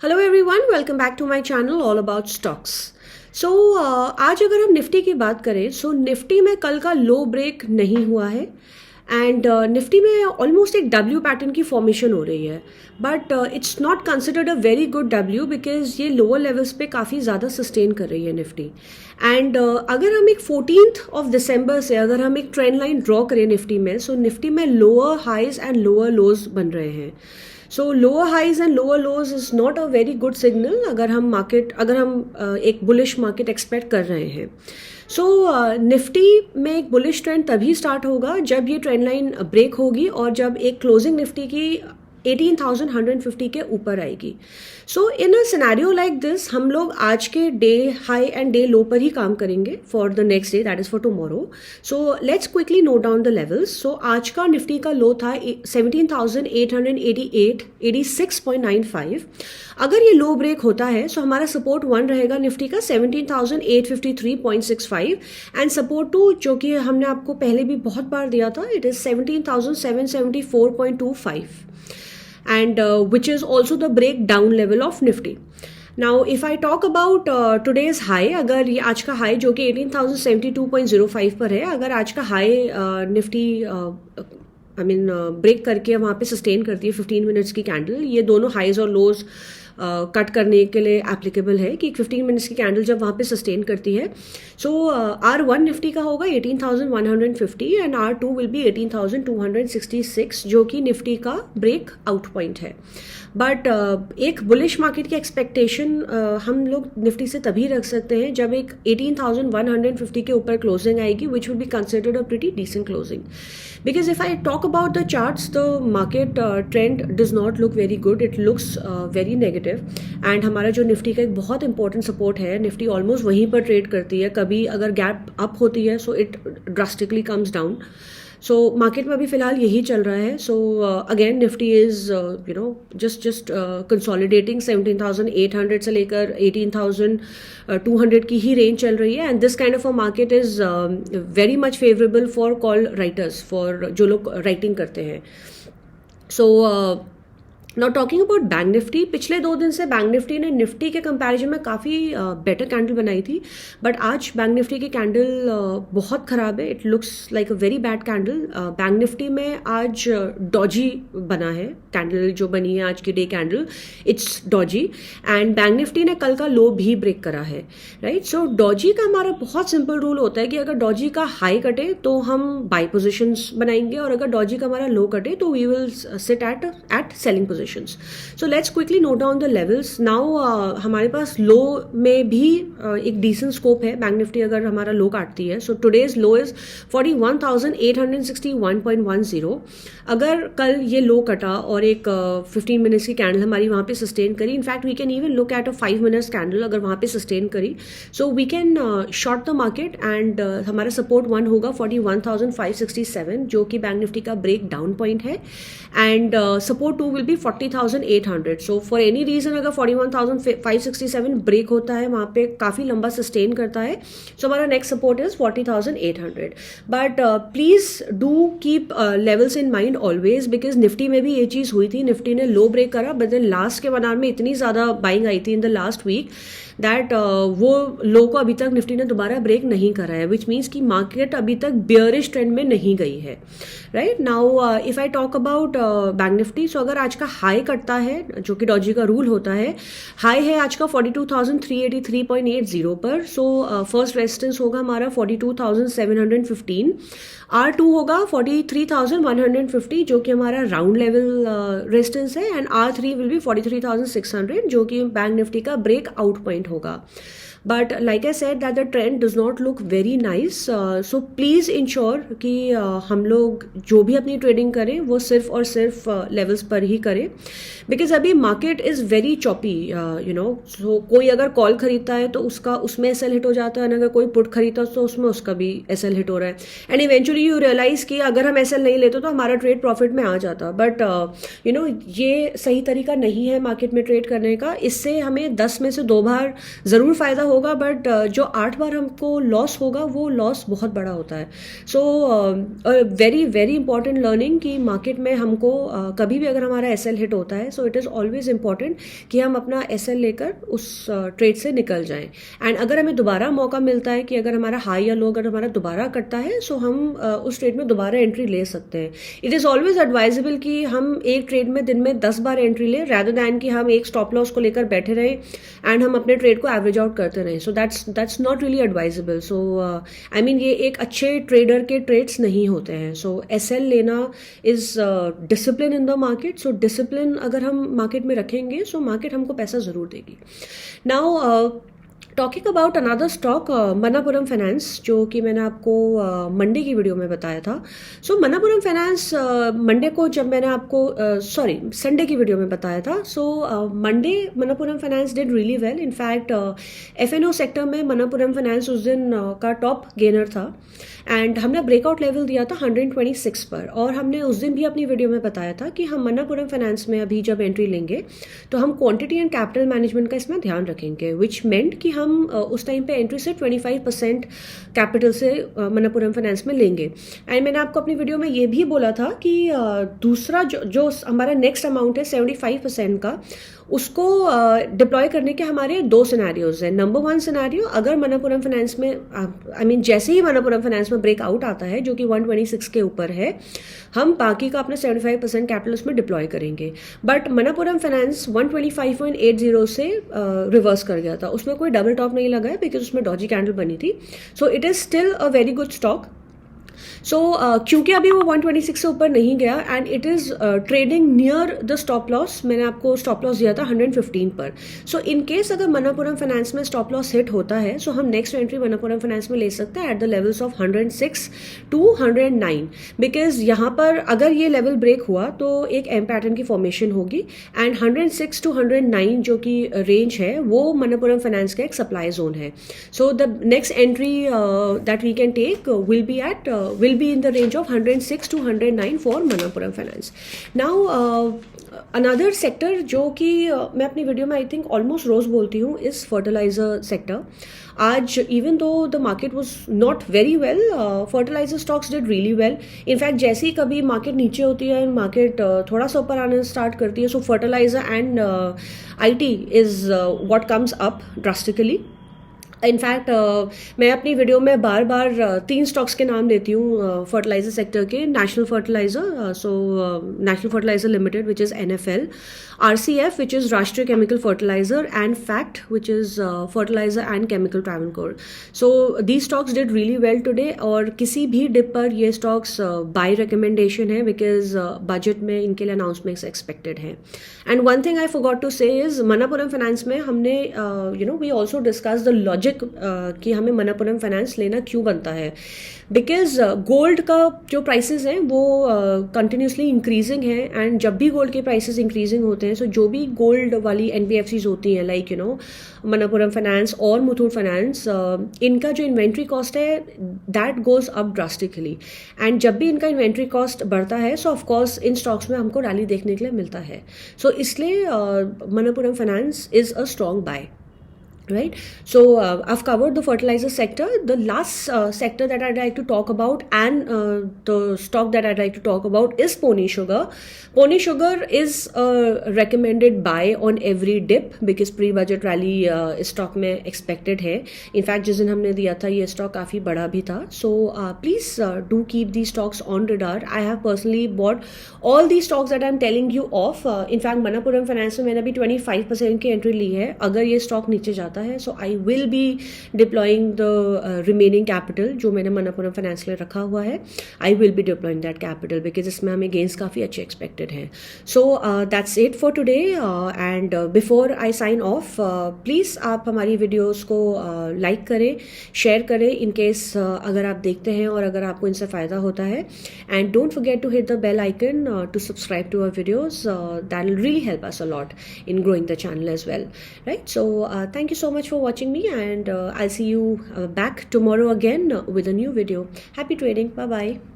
Hello everyone, welcome back to my channel all about stocks. So आज अगर हम Nifty की बात करें, सो निफ्टी में कल का लो ब्रेक नहीं हुआ है एंड निफ्टी में ऑलमोस्ट एक डब्ल्यू पैटर्न की फॉर्मेशन हो रही है, but it's not considered a very good W because ये लोअर लेवल्स पे काफ़ी ज़्यादा सस्टेन कर रही है निफ्टी। एंड अगर हम एक 14th ऑफ दिसंबर से अगर हम एक ट्रेंड लाइन ड्रॉ करें निफ्टी में, सो निफ्टी में lower highs and lower lows बन रहे हैं। So lower highs and lower lows is not a very good signal अगर हम एक बुलिश मार्केट एक्सपेक्ट कर रहे हैं। सो निफ्टी में एक बुलिश ट्रेंड तभी स्टार्ट होगा जब ये ट्रेंड लाइन ब्रेक होगी और जब एक क्लोजिंग निफ्टी की 18,150 के ऊपर आएगी। So in a scenario like this हम लोग आज के day high and day low पर ही काम करेंगे for the next day, that is for tomorrow. So let's quickly note down the levels. So आज का निफ्टी का लो था 17,888, 86.95। अगर ये लो ब्रेक होता है सो हमारा सपोर्ट 1 रहेगा निफ्टी का 17,853.65 एंड सपोर्ट 2 जो कि हमने आपको पहले भी बहुत बार दिया था, it is 17,774.25 and which is also the breakdown level of Nifty. Now if I talk about today's high, अगर ये आज का हाई जो कि 18,072.05 पर है, अगर आज का हाई निफ्टी ब्रेक करके वहाँ पे सस्टेन करती है 15 मिनट्स की कैंडल, ये दोनों हाइज और लोज कट करने के लिए एप्लीकेबल है कि 15 मिनट्स की कैंडल जब वहाँ पे सस्टेन करती है, सो R1 निफ्टी का होगा 18,150 एंड R2 विल बी 18,266 जो कि निफ्टी का ब्रेक आउट पॉइंट है। बट एक बुलिश मार्केट की एक्सपेक्टेशन हम लोग निफ्टी से तभी रख सकते हैं जब एक 18,150 के ऊपर क्लोजिंग आएगी, which will be considered a pretty decent closing. Because if I talk about the charts, the market trend does not look very good. It looks very negative. And हमारा जो निफ्टी का एक बहुत इंपॉर्टेंट सपोर्ट है, Nifty almost वहीं पर trade करती है। कभी अगर गैप अप होती है so it drastically comes down. So market में अभी फिलहाल यही चल रहा है। So again Nifty is just consolidating 17,800 से लेकर 18,200 की ही रेंज चल रही है and this kind of a market is very much favourable for call writers, for जो लोग राइटिंग करते हैं। So now talking about bank Nifty, पिछले 2 दिन से बैंक निफ्टी ने निफ्टी के कंपैरिजन में काफ़ी बेटर कैंडल बनाई थी, बट आज बैंक निफ्टी की कैंडल बहुत ख़राब है। It looks like a very bad candle. Bank Nifty में आज डॉजी बना है, कैंडल जो बनी है आज की day candle, it's Doge and bank Nifty ने कल का लो भी ब्रेक करा है, राइट। सो डॉजी का हमारा बहुत सिंपल रूल होता है कि अगर डॉजी का हाई कटे तो हम बाई पोजिशंस बनाएंगे और अगर डॉजी का हमारा लो कटे तो we will sit at selling position. So let's quickly note down the levels. Now हमारे पास लो में भी एक decent scope है। बैंक निफ्टी अगर हमारा लो काटती है, so today's low is 41,861.10। अगर कल ये लो कटा और एक 15 मिनट्स की कैंडल हमारी वहाँ पे सस्टेन करी, in fact we can even look at a 5 minutes candle अगर वहाँ पे सस्टेन करी, so we can short the market and हमारा सपोर्ट 1 होगा 41,567 जो कि बैंक निफ्टी का ब्रेक डाउन पॉइंट है and support 2 will be 40,800। So for any reason अगर 41,567 ब्रेक होता है, वहाँ पे काफ़ी लंबा सस्टेन करता है, सो हमारा next support is 40,800। But please do keep levels in mind always, because Nifty में भी ये चीज़ हुई थी। निफ्टी ने लो ब्रेक करा बट देन लास्ट के 1 आवर में इतनी ज़्यादा बाइंग आई थी in the last week that वो लो को अभी तक निफ्टी ने दोबारा ब्रेक नहीं करा है, विच मीन्स कि मार्केट अभी तक बियरिश ट्रेंड में नहीं गई है, right. Now if I talk about bank Nifty, so अगर आज का हाई कटता है जो कि डॉजी का रूल होता है, हाई है आज का 42,383.80 पर, सो फर्स्ट रेजिस्टेंस होगा हमारा 42,715, R2 होगा 43,150 जो कि हमारा राउंड लेवल रेजिस्टेंस है एंड R3 विल बी 43,600 जो कि बैंक निफ्टी का ब्रेक आउट पॉइंट होगा। But like I said that the trend does not look very nice, so please ensure कि हम लोग जो भी अपनी ट्रेडिंग करें वो सिर्फ और सिर्फ लेवल्स पर ही करें, बिकॉज अभी मार्केट इज़ वेरी चॉपी, सो कोई अगर कॉल खरीदता है तो उसका उसमें एसएल हिट हो जाता है, अगर कोई पुट खरीदता है तो उसमें उसका भी एसएल हिट हो रहा है एंड इवेंचुअली यू रियलाइज़ कि अगर हम एसएल नहीं लेते तो हमारा ट्रेड प्रॉफिट में आ जाता। बट ये सही तरीका नहीं है मार्केट में ट्रेड करने का। इससे हमें 10 में से 2 बार ज़रूर फ़ायदा होगा, बट जो 8 बार हमको लॉस होगा वो लॉस बहुत बड़ा होता है. So very very important learning कि मार्केट में हमको कभी भी अगर हमारा एसएल हिट होता है, so it is always important कि हम अपना एसएल लेकर उस ट्रेड से निकल जाएं. एंड अगर हमें दोबारा मौका मिलता है कि अगर हमारा हाई या लो अगर हमारा दोबारा कटता है, सो हम उस ट्रेड में दोबारा एंट्री ले सकते हैं. इट इज़ ऑलवेज एडवाइजेबल कि हम एक ट्रेड में दिन में 10 बार एंट्री लें, रैदर दैन कि हम एक स्टॉप लॉस को लेकर बैठे रहें एंड हम अपने ट्रेड को एवरेज आउट करते रहें. So that's not really advisable. So I mean ये एक अच्छे ट्रेडर के ट्रेड्स नहीं होते हैं. सो एसएल लेना is discipline in the market. So discipline अगर हम मार्केट में रखेंगे, सो मार्केट हमको पैसा जरूर देगी. Now talking about another stock, Manappuram finance, जो कि मैंने आपको मंडे की वीडियो में बताया था. सो मनापुरम फाइनेंस मंडे को जब मैंने आपको संडे की वीडियो में बताया था. So Monday Manappuram finance did really well. In fact FNO sector में मनापुरम फाइनेंस उस दिन का टॉप गेनर था एंड हमने ब्रेकआउट लेवल दिया था 126 पर. और हमने उस दिन भी अपनी वीडियो में बताया था कि हम मनापुरम फाइनेंस में अभी जब एंट्री लेंगे तो हम क्वांटिटी एंड कैपिटल मैनेजमेंट का इसमें ध्यान रखेंगे, विच मेंट कि हम उस टाइम पे एंट्री से 25% कैपिटल से मनापुरम फाइनेंस में लेंगे. एंड मैंने आपको अपनी वीडियो में ये भी बोला था कि दूसरा जो हमारा नेक्स्ट अमाउंट है 75% का, उसको डिप्लॉय करने के हमारे 2 सिनेरियोज हैं. नंबर 1 सिनेरियो, अगर मनापुरम फाइनेंस में जैसे ही मनापुरम फाइनेंस में ब्रेकआउट आता है जो कि 126 के ऊपर है, हम बाकी का अपना 75% कैपिटल उसमें डिप्लॉय करेंगे. बट मनापुरम फाइनेंस 125.80 से रिवर्स कर गया था. उसमें कोई डबल टॉप नहीं लगा है बिकॉज उसमें डॉजी कैंडल बनी थी. So it is still a very good stock. So क्योंकि अभी वो 126 से ऊपर नहीं गया and it is trading near the stop loss. मैंने आपको स्टॉप लॉस दिया था 115 पर. सो इन केस अगर मनापुरम फाइनेंस में स्टॉप लॉस हिट होता है, सो हम नेक्स्ट एंट्री मनापुरम फाइनेंस में ले सकते हैं at the levels of 106 to 109. Because यहाँ पर अगर ये लेवल ब्रेक हुआ तो एक एम पैटर्न की फॉर्मेशन होगी एंड 106 to 109 जो कि रेंज है वो मनापुरम फाइनेंस का एक सप्लाई जोन है. So the next entry that we can take will be in the range of 106 to 109 for Manapuram Finance. Now another sector जो कि मैं अपनी वीडियो में आई थिंक ऑलमोस्ट रोज बोलती हूँ इज फर्टिलाइजर सेक्टर. आज even though the market was not very well, fertiliser stocks did really well. In fact जैसे ही कभी मार्केट नीचे होती है एंड मार्केट थोड़ा सा ऊपर आने स्टार्ट करती है, so fertiliser and IT is what comes up drastically. In fact मैं अपनी वीडियो में बार बार 3 स्टॉक्स के नाम लेती हूँ फर्टिलाइजर सेक्टर के. National fertilizer, so national fertilizer limited which is NFL, RCF which is Rashtriya chemical fertilizer, and FACT which is fertilizer and chemical Travancore. So these stocks did really well today. और किसी भी dip पर ये stocks buy recommendation है because budget में इनके लिए announcements expected हैं. And one thing I forgot to say is Manappuram finance में हमने we also discuss the logic कि हमें मनापुरम फाइनेंस लेना क्यों बनता है. बिकॉज गोल्ड का जो प्राइसेस हैं वो कंटिन्यूसली इंक्रीजिंग है एंड जब भी गोल्ड के प्राइसेस इंक्रीजिंग होते हैं, सो जो भी गोल्ड वाली NBFCs होती हैं लाइक मनापुरम फाइनेंस और मुथूट फाइनेंस, इनका जो इन्वेंट्री कॉस्ट है that goes up drastically. And जब भी इनका इन्वेंट्री कॉस्ट बढ़ता है, सो ऑफकोर्स इन स्टॉक्स में हमको रैली देखने के लिए मिलता है. सो इसलिए Manappuram finance is a strong bye. Right, so I've covered the fertilizer sector. The last sector that I'd like to talk about and the stock that I'd like to talk about is Pony Sugar. Pony Sugar is a recommended buy on every dip because pre-budget rally इस stock में expected है. In fact जिस दिन हमने दिया था ये stock काफ़ी बड़ा भी था. So please do keep these stocks on radar. I have personally bought all these stocks that I'm telling you of. In fact Manappuram finance में मैंने अभी 25% की एंट्री ली है. अगर ये स्टॉक नीचे जाता है, so I will be deploying the remaining capital जो मैंने मनापुरम फाइनेंस लिए रखा हुआ है. I will be deploying that capital because इसमें हमें गेन्स काफ़ी अच्छे एक्सपेक्टेड हैं. So that's it for today. And before I sign off, please आप हमारी वीडियोज़ को लाइक करें, शेयर करें इन केस अगर आप देखते हैं और अगर आपको इनसे फ़ायदा होता है. And don't forget to hit the bell icon to subscribe to our videos. That will really help us a lot in growing the channel as well, right? So thank you so much for watching me and I'll see you back tomorrow again with a new video. Happy trading. Bye bye.